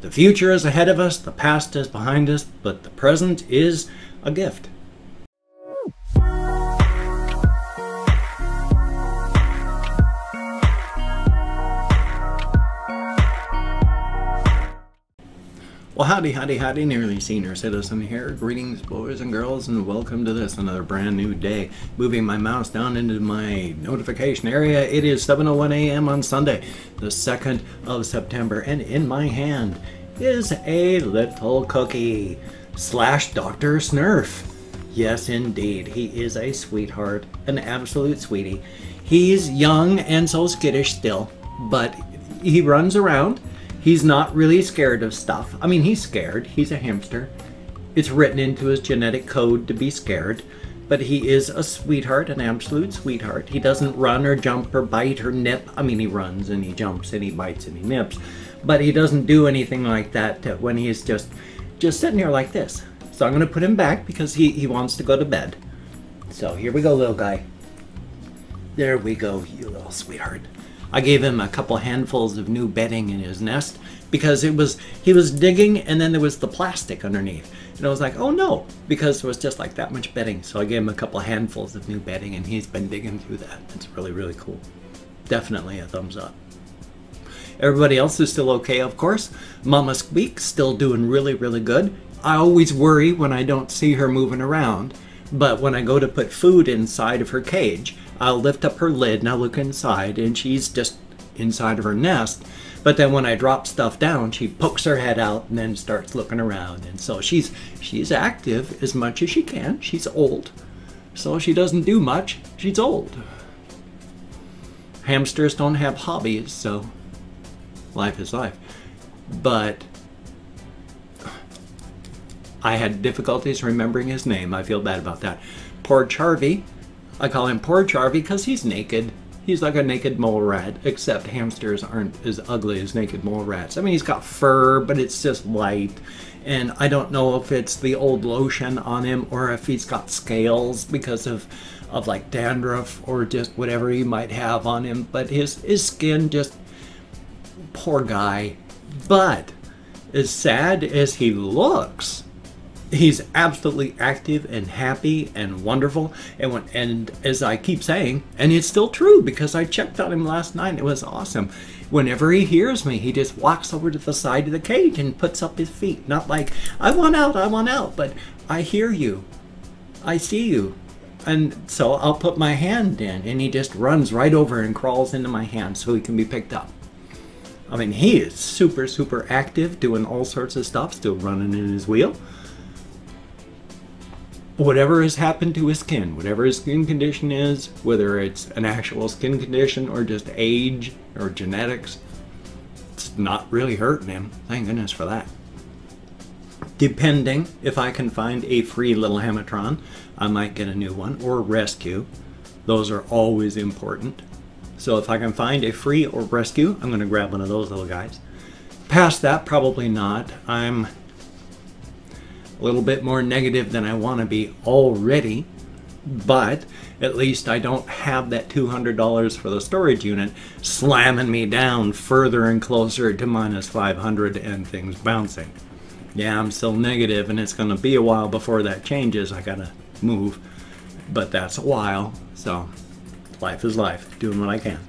The future is ahead of us, the past is behind us, but the present is a gift. Well, howdy, howdy, howdy, nearly senior citizen here. Greetings, boys and girls, and welcome to this, another brand new day. Moving my mouse down into my notification area, it is 7:01 a.m. on Sunday, the 2nd of September, and in my hand is a little cookie slash Dr. Snurf. Yes, indeed, he is a sweetheart, an absolute sweetie. He's young and so skittish still, but he runs around. He's not really scared of stuff. I mean, he's scared. He's a hamster. It's written into his genetic code to be scared. But he is a sweetheart, an absolute sweetheart. He doesn't run or jump or bite or nip. I mean, he runs and he jumps and he bites and he nips. But he doesn't do anything like that when he's just sitting here like this. So I'm going to put him back because he wants to go to bed. So here we go, little guy. There we go, you little sweetheart. I gave him a couple handfuls of new bedding in his nest because he was digging and then there was the plastic underneath. And I was like, oh no, because it was just like that much bedding. So I gave him a couple handfuls of new bedding and he's been digging through that. It's really, really cool. Definitely a thumbs up. Everybody else is still okay, of course. Mama Squeak's still doing really, really good. I always worry when I don't see her moving around. But when I go to put food inside of her cage, I'll lift up her lid and I'll look inside and she's just inside of her nest. But then when I drop stuff down, she pokes her head out and then starts looking around. And so she's active as much as she can. She's old, so she doesn't do much. She's old. Hamsters don't have hobbies, so life is life. But I had difficulties remembering his name. I feel bad about that. Poor Charvy. I call him Poor Charvy because he's naked. He's like a naked mole rat, except hamsters aren't as ugly as naked mole rats. I mean, he's got fur, but it's just light. And I don't know if it's the old lotion on him or if he's got scales because of like dandruff or just whatever he might have on him. But his skin just, poor guy. But as sad as he looks, he's absolutely active and happy and wonderful. And as I keep saying, and it's still true because I checked on him last night, it was awesome. Whenever he hears me, he just walks over to the side of the cage and puts up his feet. Not like, I want out, but I hear you. I see you. And so I'll put my hand in and he just runs right over and crawls into my hand so he can be picked up. I mean, he is super, super active, doing all sorts of stuff, still running in his wheel. Whatever has happened to his skin, whatever his skin condition is, whether it's an actual skin condition or just age or genetics, it's not really hurting him. Thank goodness for that. Depending if I can find a free little Hamatron, I might get a new one or rescue. Those are always important. So if I can find a free or rescue, I'm going to grab one of those little guys. Past that, probably not. I'm a little bit more negative than I want to be already, but at least I don't have that $200 for the storage unit slamming me down further and closer to minus 500 and things bouncing. Yeah, I'm still negative and it's going to be a while before that changes. I gotta move, but that's a while, so life is life, doing what I can.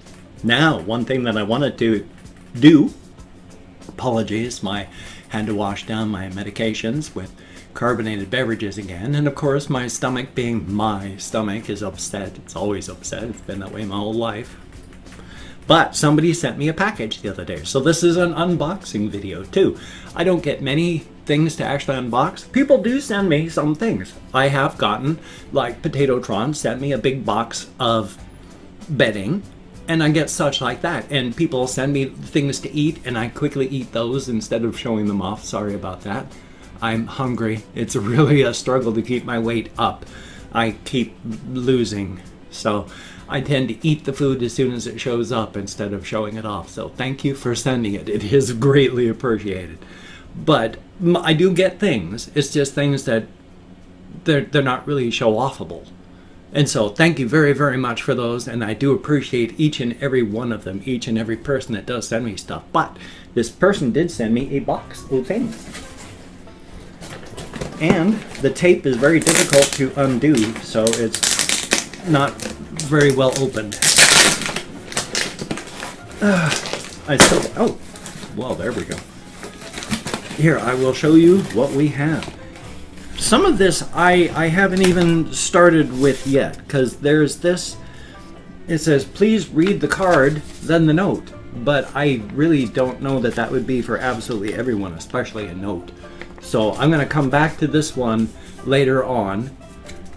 Now, one thing that I wanted to do, apologies, I had to wash down my medications with carbonated beverages again, and of course my stomach, being my stomach, is upset. It's always upset. It's been that way my whole life. But somebody sent me a package the other day, so this is an unboxing video too. I don't get many things to actually unbox. People do send me some things. I have gotten, like Potatotron sent me a big box of bedding, and I get such like that, and people send me things to eat and I quickly eat those instead of showing them off. Sorry about that. I'm hungry. It's really a struggle to keep my weight up. I keep losing, so I tend to eat the food as soon as it shows up instead of showing it off. So thank you for sending it. It is greatly appreciated. But I do get things. It's just things that they're not really show-offable. And so thank you very, very much for those, and I do appreciate each and every one of them, each and every person that does send me stuff. But this person did send me a box of things. And the tape is very difficult to undo, so it's not very well opened. Oh, well, there we go. Here, I will show you what we have. Some of this I haven't even started with yet, because there's this, it says, please read the card, then the note. But I really don't know that that would be for absolutely everyone, especially a note. So I'm going to come back to this one later on,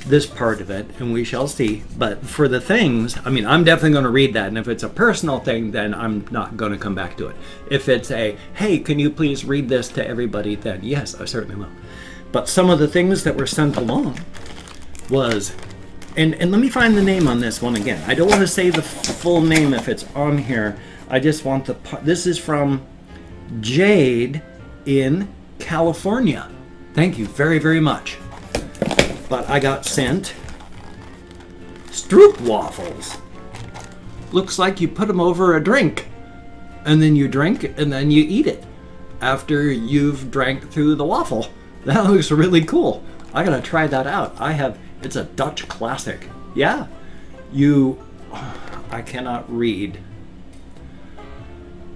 this part of it, and we shall see. But for the things, I mean, I'm definitely going to read that, and if it's a personal thing, then I'm not going to come back to it. If it's a, hey, can you please read this to everybody, then yes, I certainly will. But some of the things that were sent along was, and let me find the name on this one again. I don't want to say the full name if it's on here. I just want the, this is from Jade in California. Thank you very, very much. But I got sent Stroop waffles. Looks like you put them over a drink, and then you drink, and then you eat it after you've drank through the waffle. That looks really cool. I gotta try that out. It's a Dutch classic. Yeah. I cannot read.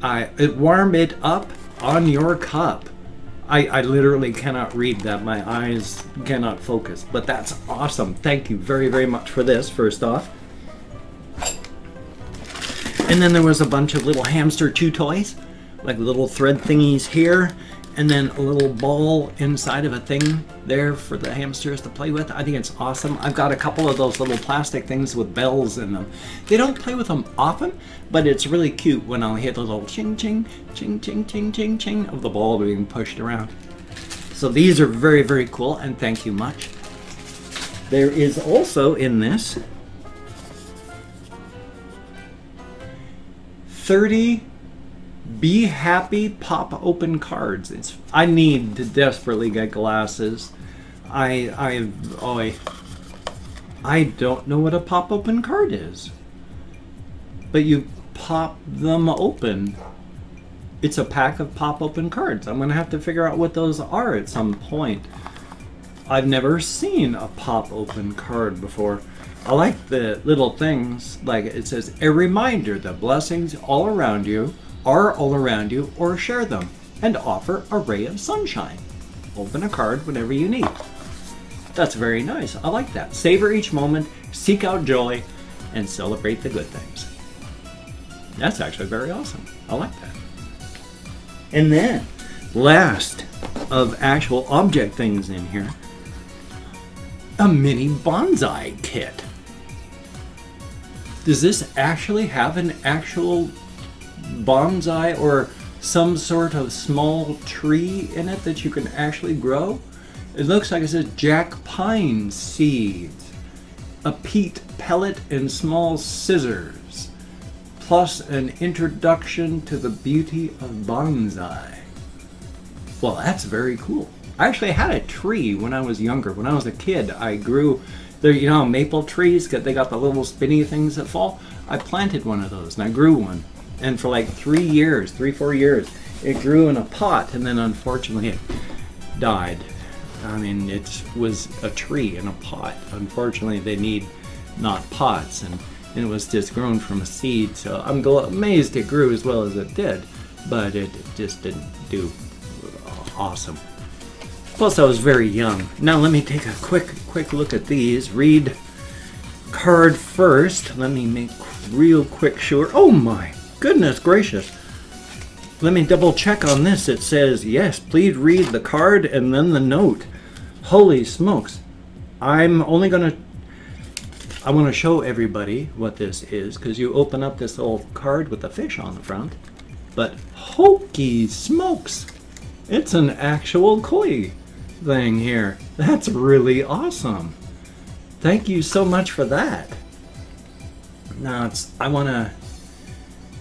Warm it up on your cup. I literally cannot read that. My eyes cannot focus. But that's awesome. Thank you very, very much for this, first off. And then there was a bunch of little hamster chew toys, like little thread thingies here, and then a little ball inside of a thing there for the hamsters to play with. I think it's awesome. I've got a couple of those little plastic things with bells in them. They don't play with them often, but it's really cute when I'll hit the little ching ching, ching ching ching ching ching of the ball being pushed around. So these are very, very cool, and thank you much. There is also in this 30 Be Happy pop open cards. I need to desperately get glasses. I don't know what a pop open card is. But you pop them open. It's a pack of pop open cards. I'm gonna have to figure out what those are at some point. I've never seen a pop open card before. I like the little things, like it says, a reminder that blessings all around you are all around you, or share them, and offer a ray of sunshine. Open a card whenever you need. That's very nice. I like that. Savor each moment, seek out joy, and celebrate the good things. That's actually very awesome. I like that. And then, last of actual object things in here, a mini bonsai kit. Does this actually have an actual bonsai or some sort of small tree in it that you can actually grow? It looks like it says jack pine seeds, a peat pellet and small scissors, plus an introduction to the beauty of bonsai. Well, that's very cool. I actually had a tree when I was younger. When I was a kid, I grew, you know, maple trees, they got the little spinny things that fall. I planted one of those and I grew one. And for like 3 years, 4 years, it grew in a pot, and then unfortunately it died. I mean, it was a tree in a pot. Unfortunately, they need not pots, and it was just grown from a seed. So I'm amazed it grew as well as it did, but it just didn't do awesome. Plus, I was very young. Now let me take a quick look at these. Read card first. Let me make real quick sure. Oh my goodness gracious. Let me double check on this. It says, yes, please read the card and then the note. Holy smokes. I want to show everybody what this is, because you open up this little card with the fish on the front. But hokey smokes. It's an actual koi thing here. That's really awesome. Thank you so much for that. Now I want to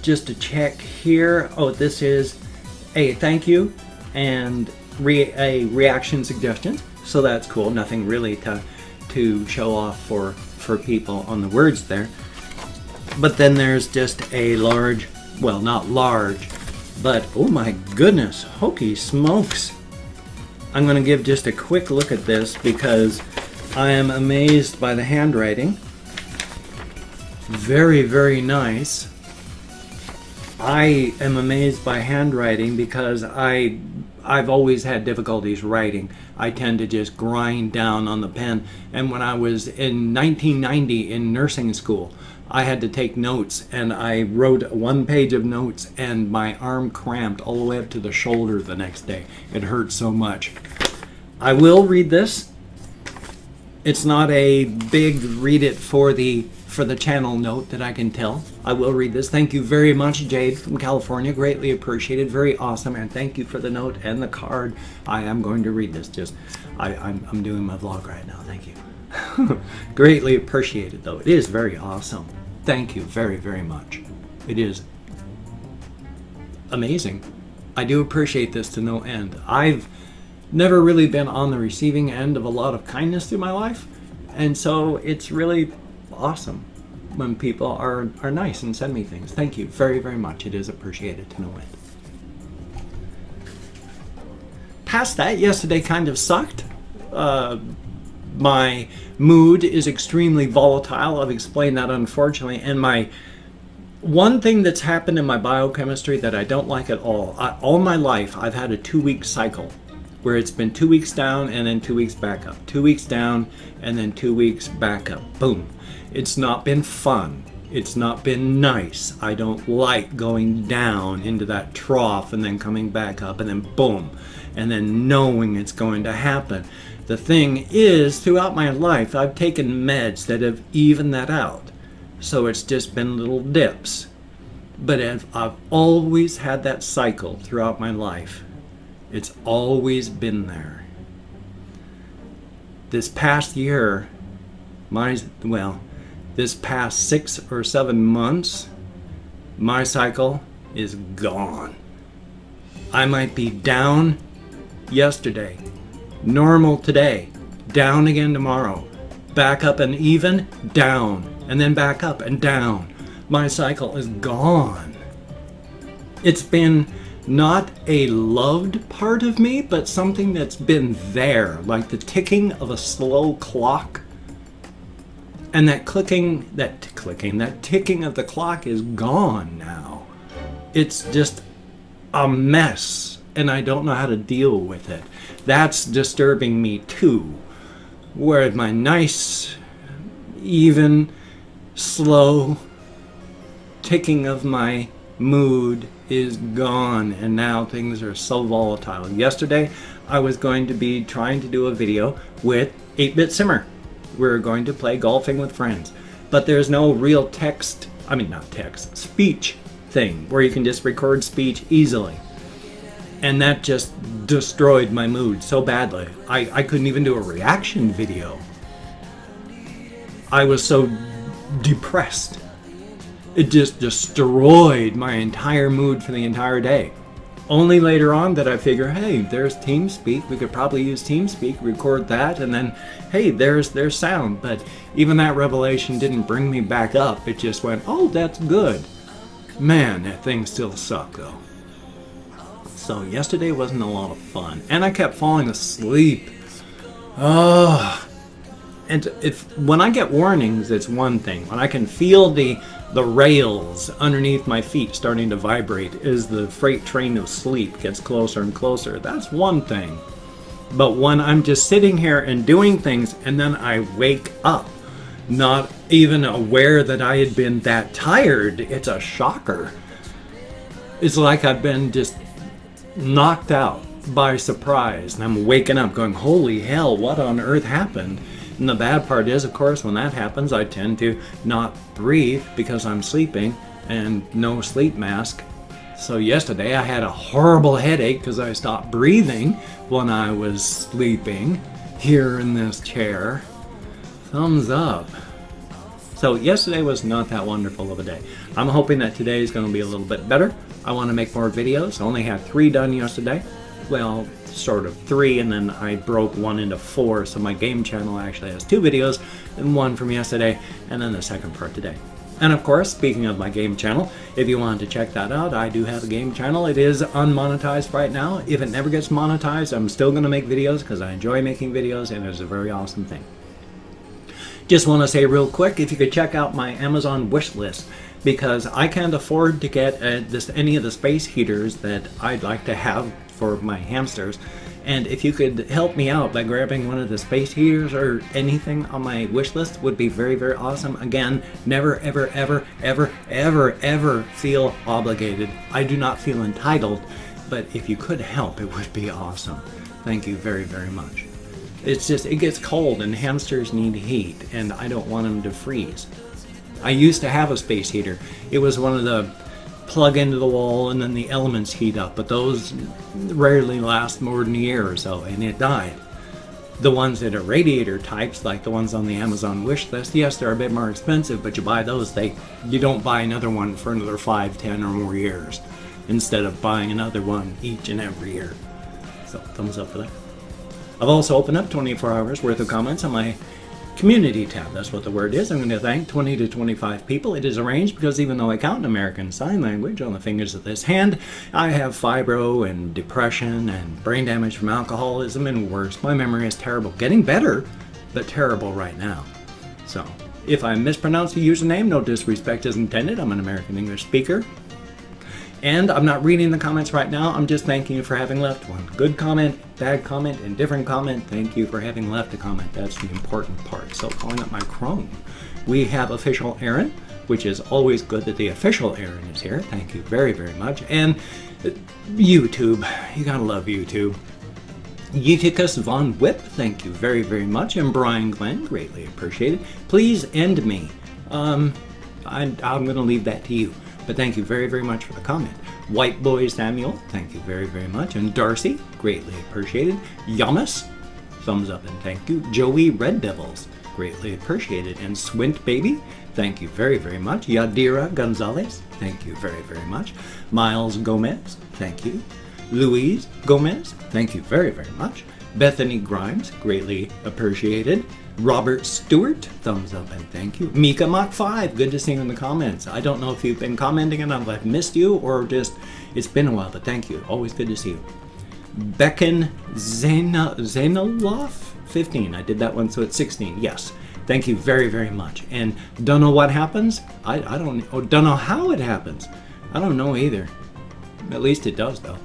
just to check here. Oh, this is a thank you and a reaction suggestion. So that's cool. Nothing really to show off for for people on the words there. But then there's just a large, well, not large, but oh my goodness, hokey smokes. I'm going to give just a quick look at this because I am amazed by the handwriting. Very, very nice. I am amazed by handwriting because I've always had difficulties writing. I tend to just grind down on the pen. And when I was in 1990 in nursing school, I had to take notes, and I wrote 1 page of notes, and my arm cramped all the way up to the shoulder the next day. It hurt so much. I will read this. It's not a big read it for the channel note that I can tell. I will read this. Thank you very much, Jade from California. Greatly appreciated. Very awesome. And thank you for the note and the card. I am going to read this. I'm doing my vlog right now. Thank you. Greatly appreciated, though. It is very awesome. Thank you very, very much. It is amazing. I do appreciate this to no end. I've never really been on the receiving end of a lot of kindness through my life, and so it's really awesome when people are nice and send me things. Thank you very, very much. It is appreciated to no end. Past that, yesterday kind of sucked. My mood is extremely volatile. I've explained that, unfortunately. And one thing that's happened in my biochemistry that I don't like at all. All my life, I've had a 2-week cycle where it's been 2 weeks down and then 2 weeks back up. 2 weeks down and then 2 weeks back up. Boom. It's not been fun. It's not been nice. I don't like going down into that trough and then coming back up and then boom. And then knowing it's going to happen. The thing is, throughout my life, I've taken meds that have evened that out. So it's just been little dips. But I've always had that cycle throughout my life. It's always been there. This past year, this past 6 or 7 months, my cycle is gone. I might be down yesterday, normal today, down again tomorrow, back up and even, down, and then back up and down. My cycle is gone. It's been not a loved part of me, but something that's been there, like the ticking of a slow clock. And that ticking of the clock is gone now. It's just a mess, and I don't know how to deal with it. That's disturbing me too. Where my nice, even, slow ticking of my mood is gone, and now things are so volatile. Yesterday, I was going to be trying to do a video with 8-Bit Simmer. We're going to play golfing with friends, but there's no real speech thing where you can just record speech easily. And that just destroyed my mood so badly. I couldn't even do a reaction video. I was so depressed. It just destroyed my entire mood for the entire day. Only later on that I figure, hey, there's TeamSpeak. We could probably use TeamSpeak, record that, and then, hey, there's sound. But even that revelation didn't bring me back up. It just went, oh, that's good. Man, that thing still sucked, though. So yesterday wasn't a lot of fun. And I kept falling asleep. Oh. And when I get warnings, it's one thing. When I can feel the rails underneath my feet starting to vibrate as the freight train of sleep gets closer and closer, that's one thing. But when I'm just sitting here and doing things and then I wake up, not even aware that I had been that tired, it's a shocker. It's like I've been just knocked out by surprise, and I'm waking up going, holy hell, what on earth happened? And the bad part is, of course, when that happens, I tend to not breathe because I'm sleeping and no sleep mask. So yesterday I had a horrible headache because I stopped breathing when I was sleeping here in this chair. Thumbs up. So yesterday was not that wonderful of a day. I'm hoping that today is going to be a little bit better. I want to make more videos. I only had 3 done yesterday. well, sort of 3, and then I broke one into 4, so my game channel actually has 2 videos, and one from yesterday, and then the second part today. And of course, speaking of my game channel, if you want to check that out, I do have a game channel. It is unmonetized right now. If it never gets monetized, I'm still going to make videos because I enjoy making videos, and it's a very awesome thing. Just want to say real quick, if you could check out my Amazon wish list, because I can't afford to get any of the space heaters that I'd like to have for my hamsters. And if you could help me out by grabbing one of the space heaters or anything on my wish list, would be very, very awesome. Again, never, ever, ever, ever, ever, ever feel obligated. I do not feel entitled, but if you could help, it would be awesome. Thank you very, very much. It's just, it gets cold and hamsters need heat, and I don't want them to freeze. I used to have a space heater. It was one of the plug into the wall and then the elements heat up, but those rarely last more than a year or so, and it died. The ones that are radiator types, like the ones on the Amazon wish list, yes, they're a bit more expensive, but you buy those, you don't buy another one for another 5, 10 or more years, instead of buying another one each and every year. So thumbs up for that. I've also opened up 24 hours worth of comments on my community tab. That's what the word is. I'm going to thank 20 to 25 people. It is arranged because even though I count in American Sign Language on the fingers of this hand, I have fibro and depression and brain damage from alcoholism and worse. My memory is terrible. Getting better, but terrible right now. So, if I mispronounce the username, no disrespect is intended. I'm an American English speaker. And I'm not reading the comments right now. I'm just thanking you for having left one. Good comment, bad comment, indifferent comment. Thank you for having left a comment. That's the important part. So calling up my Chrome. We have official Aaron, which is always good that the official Aaron is here. Thank you very, very much. And YouTube. You gotta love YouTube. Eutychus Von Whip, thank you very, very much. And Brian Glenn, greatly appreciated. Please end me. I'm gonna leave that to you. But thank you very, very much for the comment. White Boy Samuel, thank you very, very much. And Darcy, greatly appreciated. Yamas, thumbs up and thank you. Joey Red Devils, greatly appreciated. And Swint Baby, thank you very, very much. Yadira Gonzalez, thank you very, very much. Miles Gomez, thank you. Louise Gomez, thank you very, very much. Bethany Grimes, greatly appreciated. Robert Stewart, thumbs up and thank you. Mika Mach 5, good to see you in the comments. I don't know if you've been commenting and I've missed you or just it's been a while, but thank you. Always good to see you. Becken Zainaloff 15. I did that one, so it's 16. Yes. Thank you very, very much. And don't know what happens? I don't know how it happens. I don't know either. At least it does though.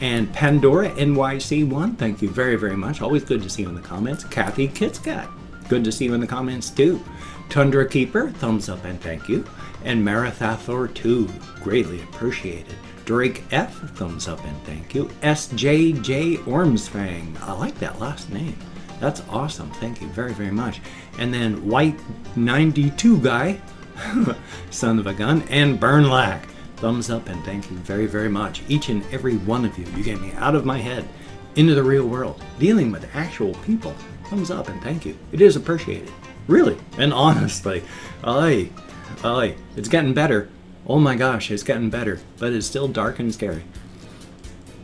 And Pandora NYC1, thank you very, very much. Always good to see you in the comments. Kathy Kitscat, good to see you in the comments too. Tundra Keeper, thumbs up and thank you. And Marathathor 2, greatly appreciated. Drake F, thumbs up and thank you. SJJ Ormsfang, I like that last name. That's awesome. Thank you very, very much. And then White 92 guy, son of a gun, and Burnlack. Thumbs up and thank you very, very much. Each and every one of you. You get me out of my head into the real world, dealing with actual people. Thumbs up and thank you. It is appreciated. Really. And honestly, it's getting better. Oh my gosh, it's getting better. But it's still dark and scary.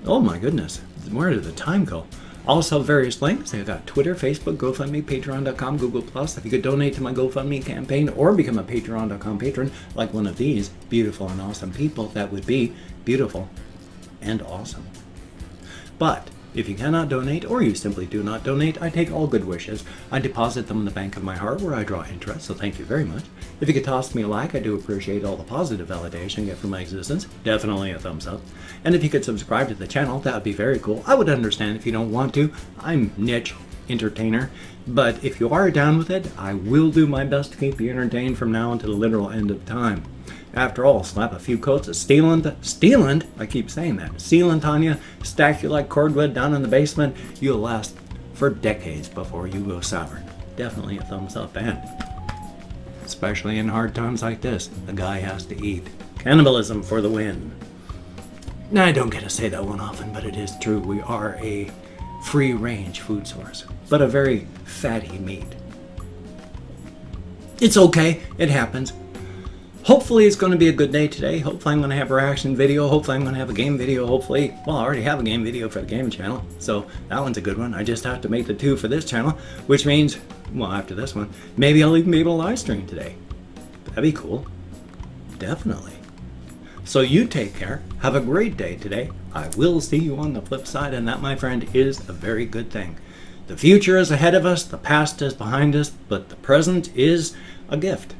Oh my goodness. Where did the time go? Also, various links. I've got Twitter, Facebook, GoFundMe, Patreon.com, Google+. If you could donate to my GoFundMe campaign or become a Patreon.com patron, like one of these beautiful and awesome people, that would be beautiful and awesome. But if you cannot donate, or you simply do not donate, I take all good wishes. I deposit them in the bank of my heart where I draw interest, so thank you very much. If you could toss me a like, I do appreciate all the positive validation I get from my existence. Definitely a thumbs up. And if you could subscribe to the channel, that would be very cool. I would understand if you don't want to. I'm niche entertainer. But if you are down with it, I will do my best to keep you entertained from now until the literal end of time. After all, slap a few coats of Steeland, I keep saying that, sealant on you, stack you like cordwood down in the basement, you'll last for decades before you go sour. Definitely a thumbs up, and especially in hard times like this, the guy has to eat. Cannibalism for the win. Now, I don't get to say that one often, but it is true. We are a free-range food source, but a very fatty meat. It's okay. It happens. Hopefully it's going to be a good day today. Hopefully I'm going to have a reaction video. Hopefully I'm going to have a game video. Hopefully, well, I already have a game video for the game channel, so that one's a good one. I just have to make the 2 for this channel, which means, well, after this one, maybe I'll even be able to live stream today. That'd be cool. Definitely. So you take care. Have a great day today. I will see you on the flip side, and that, my friend, is a very good thing. The future is ahead of us, the past is behind us, but the present is a gift.